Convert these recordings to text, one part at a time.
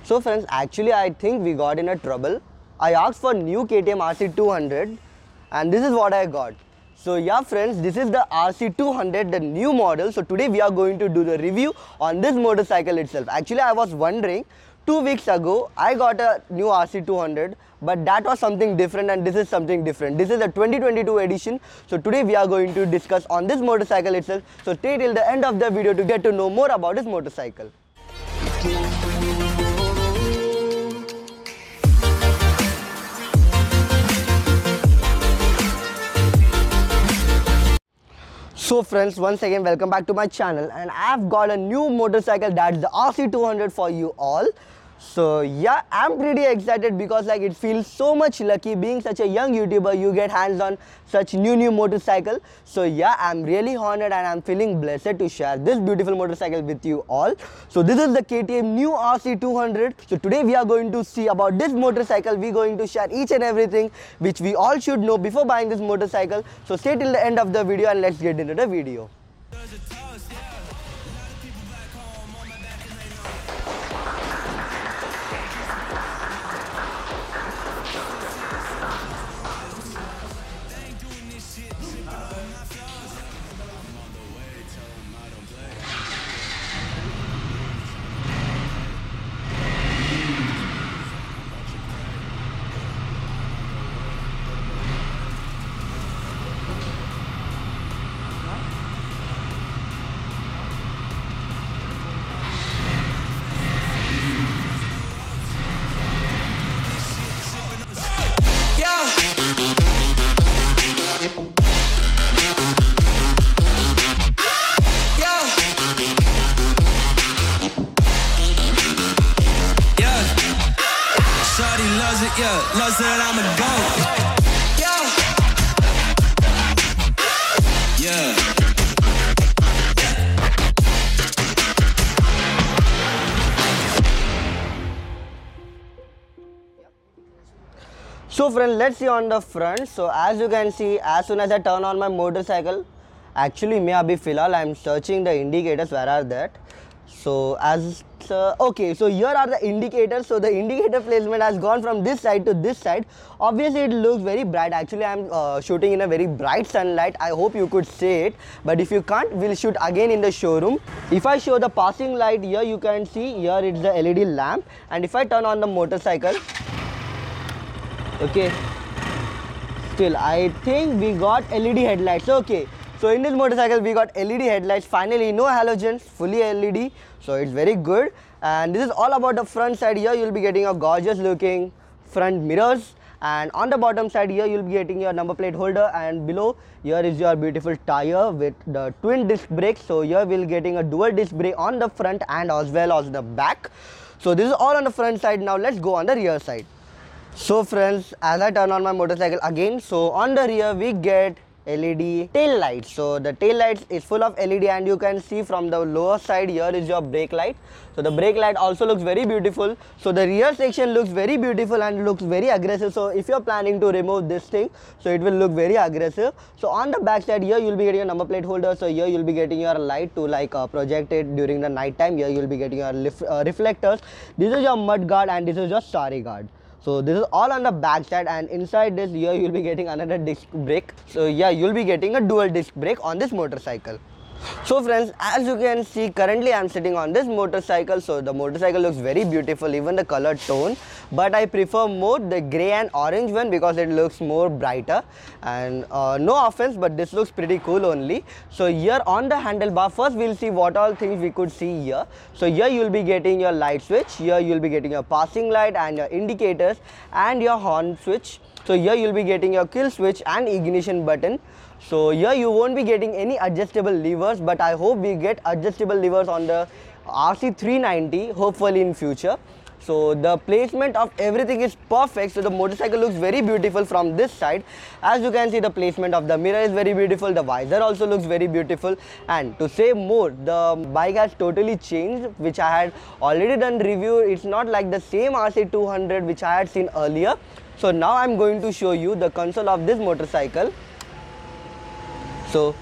So friends, actually I think we got in a trouble. I asked for new KTM RC200 and this is what I got. So yeah friends, this is the RC200, the new model. So today we are going to do the review on this motorcycle itself. Actually I was wondering, 2 weeks ago I got a new RC200, but that was something different and this is something different. This is the 2022 edition. So today we are going to discuss on this motorcycle itself. So stay till the end of the video to get to know more about this motorcycle. So friends, once again welcome back to my channel, and I've got a new motorcycle, that's the RC200 for you all. So yeah, I'm pretty excited because like it feels so much lucky being such a young YouTuber, you get hands on such new motorcycle. So yeah, I'm really honored and I'm feeling blessed to share this beautiful motorcycle with you all. So this is the KTM new RC200. So today we are going to see about this motorcycle. We're going to share each and everything which we all should know before buying this motorcycle. So stay till the end of the video and let's get into the video. Yeah, loves that I'm a goat. Yeah. So friends, let's see on the front. So as you can see, as soon as I turn on my motorcycle, actually मैं अभी फिलहाल I'm searching the indicators, where are that? So as okay, so here are the indicators. So the indicator placement has gone from this side to this side. Obviously it looks very bright. Actually I'm shooting in a very bright sunlight. I hope you could see it, but if you can't, we'll shoot again in the showroom. If I show the passing light here, you can see here it's the LED lamp, and if I turn on the motorcycle, okay, still I think we got LED headlights. Okay, so in this motorcycle we got LED headlights, finally no halogens, fully LED, so it's very good. And this is all about the front side. Here you'll be getting a gorgeous looking front mirrors, and on the bottom side here you'll be getting your number plate holder, and below here is your beautiful tire with the twin disc brakes. So here we'll getting a dual disc brake on the front and as well as the back. So this is all on the front side. Now let's go on the rear side. So friends, as I turn on my motorcycle again, so on the rear we get LED tail lights. So the tail lights is full of LED, and you can see from the lower side here is your brake light. So the brake light also looks very beautiful. So the rear section looks very beautiful and looks very aggressive. So if you're planning to remove this thing, so it will look very aggressive. So on the back side here you'll be getting a number plate holder. So here you'll be getting your light to like project it during the night time. Here you'll be getting your reflectors. This is your mud guard and this is your starry guard. So this is all on the back side, and inside this here you'll be getting another disc brake. So yeah, you'll be getting a dual disc brake on this motorcycle. So friends, as you can see, currently I am sitting on this motorcycle. So the motorcycle looks very beautiful, even the color tone, but I prefer more the grey and orange one because it looks more brighter. And no offense, but this looks pretty cool only. So here on the handlebar, first we'll see what all things we could see here. So here you'll be getting your light switch, here you'll be getting your passing light and your indicators and your horn switch. So here you'll be getting your kill switch and ignition button. So here you won't be getting any adjustable levers, but I hope we get adjustable levers on the RC390 hopefully in future. So the placement of everything is perfect. So the motorcycle looks very beautiful from this side. As you can see, the placement of the mirror is very beautiful. The visor also looks very beautiful. And to say more, the bike has totally changed, which I had already done review. It's not like the same RC200 which I had seen earlier. So now I'm going to show you the console of this motorcycle. So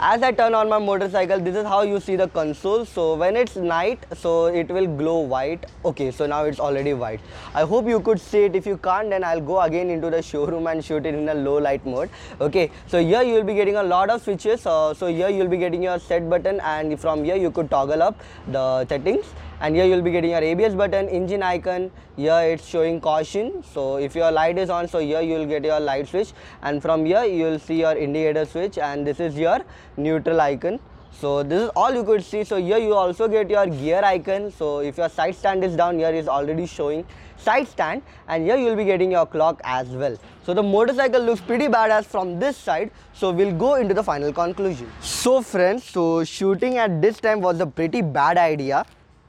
as I turn on my motorcycle, this is how you see the console. So when it's night, so it will glow white. Okay, so now it's already white. I hope you could see it. If you can't, then I'll go again into the showroom and shoot it in a low light mode. Okay, so here you will be getting a lot of switches. So here you will be getting your set button, and from here you could toggle up the settings. And here you'll be getting your ABS button, engine icon. Here it's showing caution. So if your light is on, so here you'll get your light switch, and from here you'll see your indicator switch, and this is your neutral icon. So this is all you could see. So here you also get your gear icon. So if your side stand is down, here is already showing side stand, and here you'll be getting your clock as well. So the motorcycle looks pretty badass from this side. So we'll go into the final conclusion. So friends, so shooting at this time was a pretty bad idea.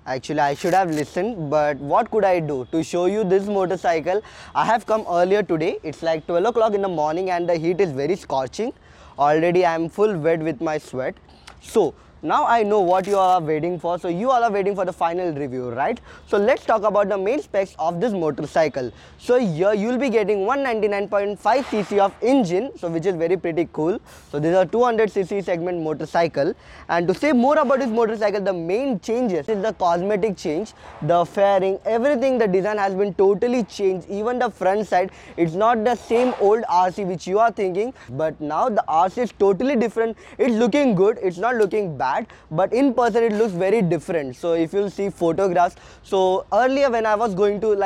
Actually, I should have listened, but what could I do? To show you this motorcycle, I have come earlier today. It's like 12 o'clock in the morning and the heat is very scorching. Already I am full wet with my sweat. So now I know what you all are waiting for. So you all are waiting for the final review, right? So let's talk about the main specs of this motorcycle. So here you will be getting 199.5cc of engine, so which is very pretty cool. So this is a 200cc segment motorcycle. And to say more about this motorcycle, the main changes is the cosmetic change, the fairing, everything. The design has been totally changed. Even the front side, it's not the same old RC which you are thinking, but now the RC is totally different. It's looking good, it's not looking bad, but in person it looks very different. So if you'll see photographs, so earlier when I was going through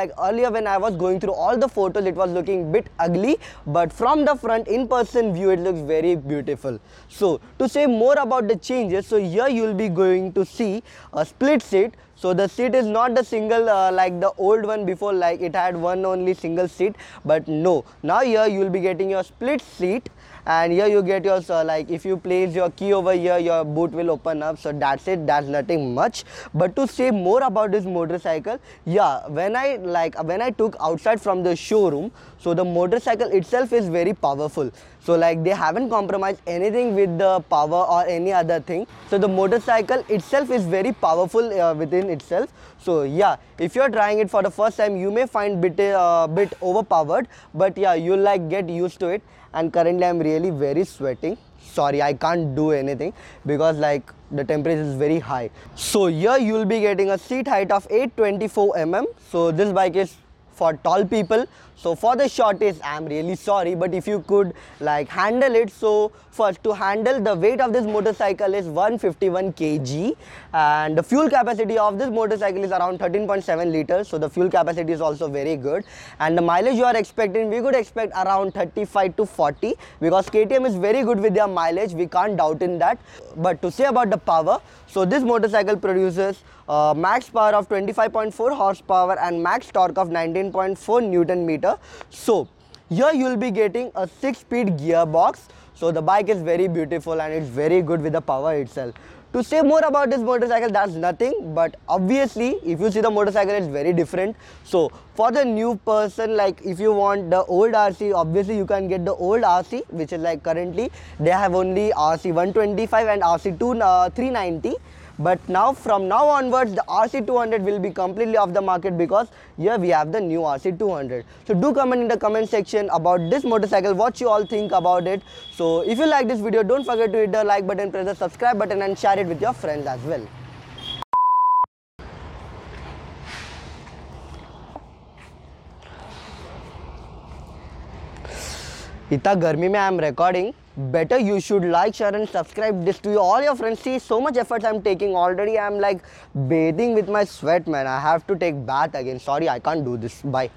all the photos, it was looking bit ugly, but from the front in person view it looks very beautiful. So to say more about the changes, so here you'll be going to see a split seat. So the seat is not the single like the old one before, like it had one only single seat, but no, now here you will be getting your split seat. And here you get your like if you place your key over here, your boot will open up. So that's it, that's nothing much. But to say more about this motorcycle, yeah, when I took outside from the showroom, so the motorcycle itself is very powerful. So like they haven't compromised anything with the power or any other thing. So the motorcycle itself is very powerful within itself. So yeah, if you're trying it for the first time, you may find bit overpowered, but yeah, you'll like get used to it. And currently I'm really very sweating. Sorry, I can't do anything because like the temperature is very high. So here you'll be getting a seat height of 824 mm. So this bike is for tall people. So for the shortest, I'm really sorry, but if you could like handle it. So first, to handle, the weight of this motorcycle is 151 kg, and the fuel capacity of this motorcycle is around 13.7 liters. So the fuel capacity is also very good, and the mileage you are expecting, we could expect around 35 to 40, because KTM is very good with their mileage, we can't doubt in that. But to say about the power, so this motorcycle produces max power of 25.4 horsepower and max torque of 19.4 Newton meter. So here you will be getting a 6-speed gearbox. So the bike is very beautiful and it's very good with the power itself. To say more about this motorcycle, that's nothing, but obviously if you see the motorcycle, it's very different. So for the new person, like if you want the old RC, obviously you can get the old RC, which is like currently they have only RC 125 and RC 390. But now from now onwards, the RC200 will be completely off the market, because here we have the new RC200. So do comment in the comment section about this motorcycle, what you all think about it. So if you like this video, don't forget to hit the like button, press the subscribe button and share it with your friends as well. इतना गर्मी में I am recording. Better you should like, share and subscribe this to all your friends. See so much efforts I'm taking already. I'm like bathing with my sweat, man. I have to take bath again. Sorry, I can't do this. Bye.